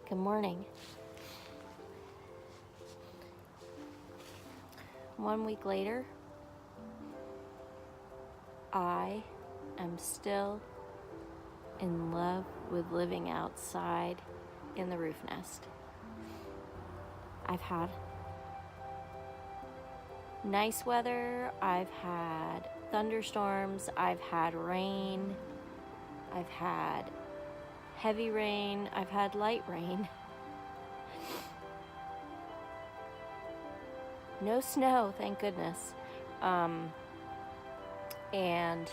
Good morning. 1 week later, I am still in love with living outside in the roof nest. I've had nice weather, I've had thunderstorms, I've had rain, I've had heavy rain, I've had light rain. No snow, thank goodness. And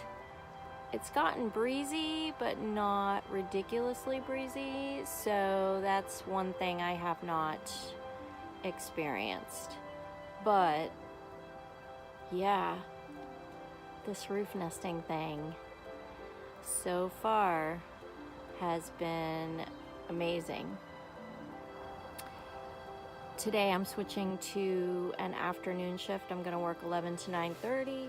it's gotten breezy, but not ridiculously breezy, so that's one thing I have not experienced. But yeah, this roof nesting thing so far has been amazing. Today I'm switching to an afternoon shift. I'm going to work 11 to 9:30,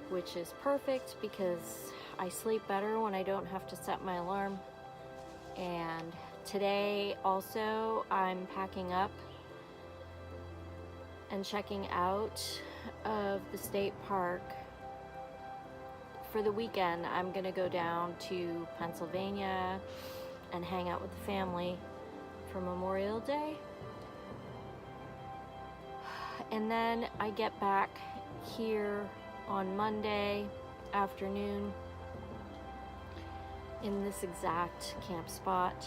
which is perfect because I sleep better when I don't have to set my alarm. And today also I'm packing up and checking out of the state park. For the weekend, I'm going to go down to Pennsylvania and hang out with the family for Memorial Day. And then I get back here on Monday afternoon in this exact camp spot.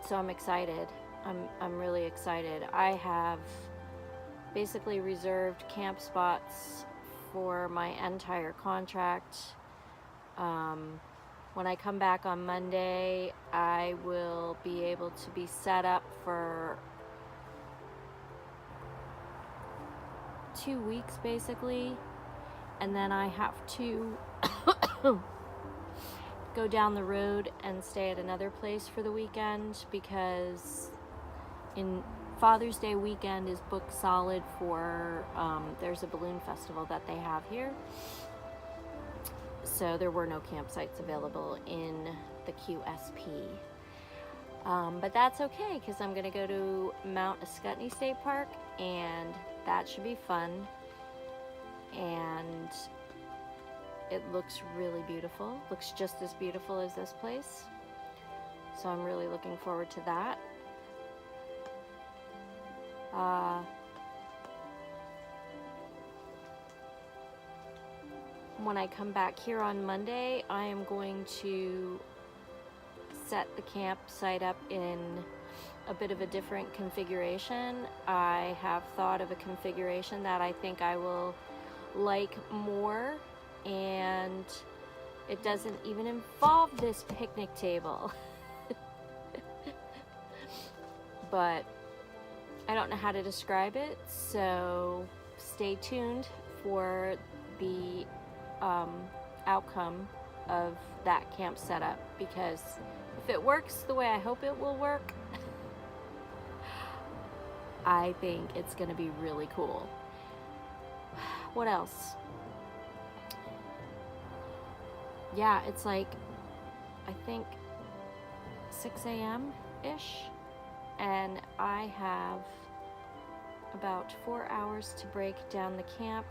So I'm excited. I'm really excited. I have basically reserved camp spots for my entire contract. When I come back on Monday, I will be able to be set up for 2 weeks basically, and then I have to go down the road and stay at another place for the weekend because in Father's Day weekend is booked solid for there's a balloon festival that they have here, so there were no campsites available in the QSP. But that's okay because I'm going to go to Mount Ascutney State Park, and that should be fun. And it looks really beautiful. Looks just as beautiful as this place. So I'm really looking forward to that. When I come back here on Monday, I am going to set the campsite up in a bit of a different configuration. I have thought of a configuration that I think I will like more, and it doesn't even involve this picnic table. But I don't know how to describe it, so stay tuned for the outcome of that camp setup, because if it works the way I hope it will work, I think it's going to be really cool. What else? Yeah, it's like, I think 6 a.m.-ish, and I have about 4 hours to break down the camp.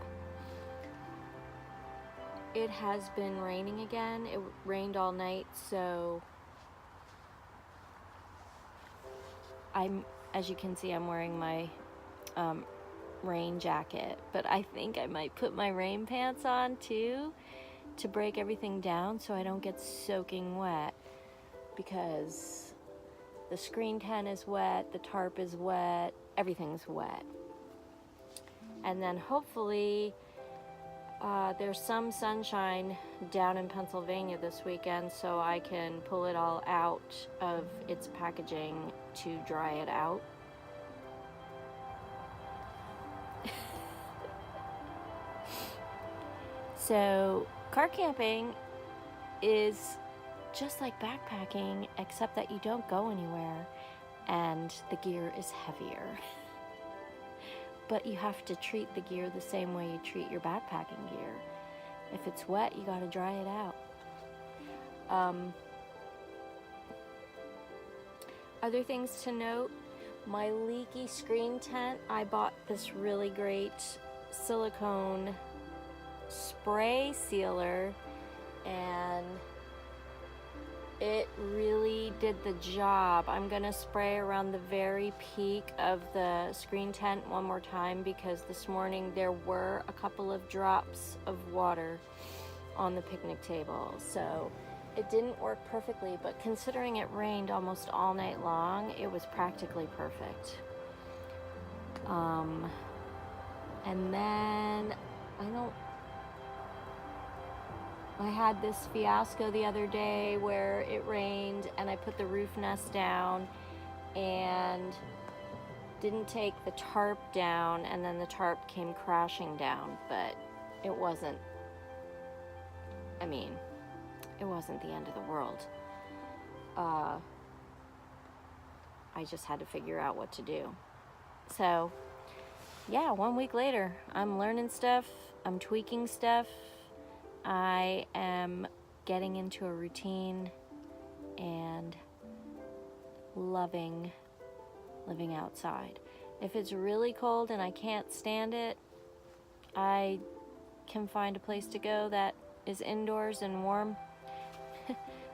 It has been raining again. It rained all night, so as you can see, I'm wearing my rain jacket, but I think I might put my rain pants on too to break everything down so I don't get soaking wet, because the screen tent is wet, the tarp is wet, everything's wet. And then hopefully there's some sunshine down in Pennsylvania this weekend, so I can pull it all out of its packaging to dry it out. So car camping is just like backpacking, except that you don't go anywhere and the gear is heavier. But you have to treat the gear the same way you treat your backpacking gear. If it's wet, you gotta dry it out. Other things to note, my leaky screen tent, I bought this really great silicone spray sealer, and it really did the job. I'm gonna spray around the very peak of the screen tent one more time, because this morning there were a couple of drops of water on the picnic table. So it didn't work perfectly, but considering it rained almost all night long, it was practically perfect. And then I had this fiasco the other day where it rained and I put the roof nest down and didn't take the tarp down, and then the tarp came crashing down, but it wasn't the end of the world. I just had to figure out what to do. So yeah, 1 week later, I'm learning stuff, I'm tweaking stuff, I am getting into a routine and loving living outside. If it's really cold and I can't stand it, I can find a place to go that is indoors and warm.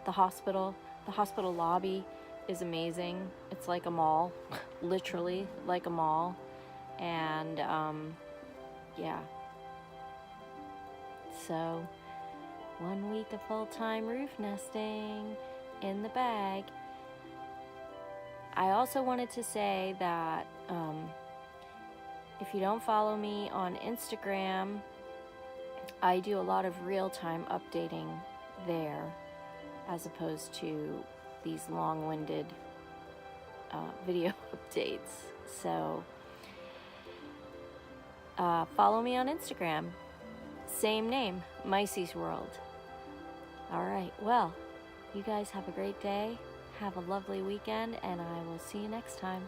The hospital lobby is amazing. It's like a mall, literally like a mall. And yeah. So 1 week of full-time roof nesting in the bag. I also wanted to say that if you don't follow me on Instagram, I do a lot of real-time updating there, as opposed to these long-winded video updates. So follow me on Instagram. Same name, Micey's World. All right, well, you guys have a great day. Have a lovely weekend, and I will see you next time.